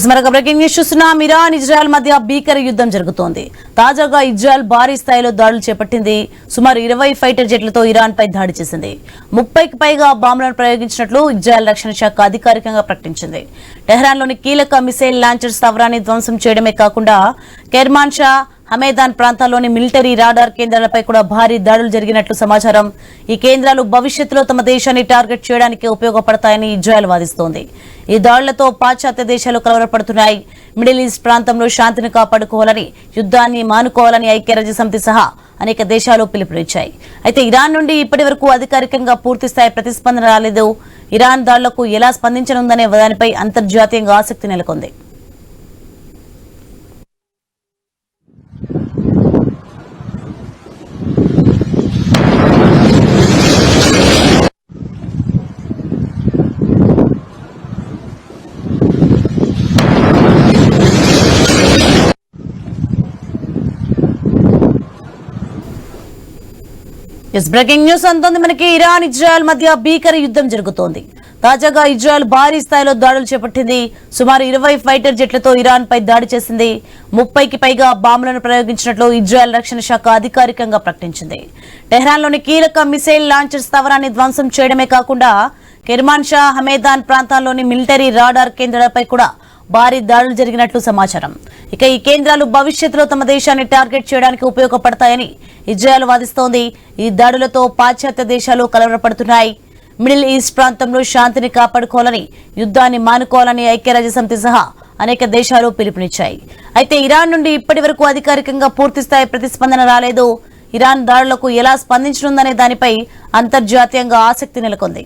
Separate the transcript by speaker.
Speaker 1: మరొక breaking news చూస్తున్నాం. Iran Israel మధ్య భీకర యుద్ధం జరుగుతోంది. తాజాగా ఇజ్రాయెల్ భారీ స్థాయిలో దాడులు చేపట్టింది. సుమారు 20 ఫైటర్ జెట్లతో ఇరాన్ పై దాడి చేసింది. 30కి పైగా బాంబులను ప్రయోగించినట్లు ఇజ్రాయెల్ రక్షణ శాఖ అధికారికంగా ప్రకటించింది. టెహ్రాన్లోని కీలక మిసైల్ లాంచర్ స్థావరాన్ని ధ్వంసం చేయడమే కాకుండా కెర్మాన్ షా, హమేదాన్ ప్రాంతాల్లోని మిలిటరీ రాడార్ కేంద్రాలపై కూడా భారీ దాడులు జరిగినట్లు సమాచారం. ఈ కేంద్రాలు భవిష్యత్తులో తమ దేశాన్ని టార్గెట్ చేయడానికి ఉపయోగపడతాయని ఇజ్రాయెల్ వాదిస్తోంది. ఈ దాడులతో పాశ్చాత్య దేశాలు కలవరపడుతున్నాయి. మిడిల్ ఈస్ట్ ప్రాంతంలో శాంతిని కాపాడుకోవాలని, యుద్ధాన్ని మానుకోవాలని ఐక్యరాజ్యసమితి సహా అనేక దేశాలు పిలుపునిచ్చాయి. అయితే ఇరాన్ నుండి ఇప్పటి వరకు అధికారికంగా పూర్తిస్థాయి ప్రతిస్పందన రాలేదు. ఇరాన్ దాడులకు ఎలా స్పందించనుందనే దానిపై అంతర్జాతీయంగా ఆసక్తి నెలకొంది. బ్రేకింగ్ న్యూస్ అంతోంది మనకి. ఇరాన్ ఇజ్రాయెల్ మధ్య భీకర యుద్ధం జరుగుతోంది. తాజాగా ఇజ్రాయెల్ భారీ స్థాయిలో దాడులు చేపట్టింది. సుమారు 20 ఫైటర్ జెట్లతో ఇరాన్ పై దాడి చేసింది. 30కి పైగా బాంబులను ప్రయోగించినట్లు ఇజ్రాయెల్ రక్షణ శాఖ అధికారికంగా ప్రకటించింది. టెహ్రాన్లోని కీలక మిసైల్ లాంచర్ స్థావరాన్ని ధ్వంసం చేయడమే కాకుండా కెర్మాన్ షా, హమేదాన్ ప్రాంతాల్లోని మిలిటరీ రాడార్ కేంద్రాలపై కూడా భారీ దాడులు జరిగినట్లు సమాచారం. ఇక ఈ కేంద్రాలు భవిష్యత్తులో తమ దేశాన్ని టార్గెట్ చేయడానికి ఉపయోగపడతాయని ఇజ్రాయెల్ వాదిస్తోంది. ఈ దాడులతో పాశ్చాత్య దేశాలు కలవరపడుతున్నాయి. మిడిల్ ఈస్ట్ ప్రాంతంలో శాంతిని కాపాడుకోవాలని, యుద్ధాన్ని మానుకోవాలని ఐక్యరాజ్యసమితి సహా అనేక దేశాలు పిలుపునిచ్చాయి. అయితే ఇరాన్ నుండి ఇప్పటి వరకు అధికారికంగా పూర్తిస్థాయి ప్రతిస్పందన రాలేదు. ఇరాన్ దాడులకు ఎలా స్పందించనుందనే దానిపై అంతర్జాతీయంగా ఆసక్తి నెలకొంది.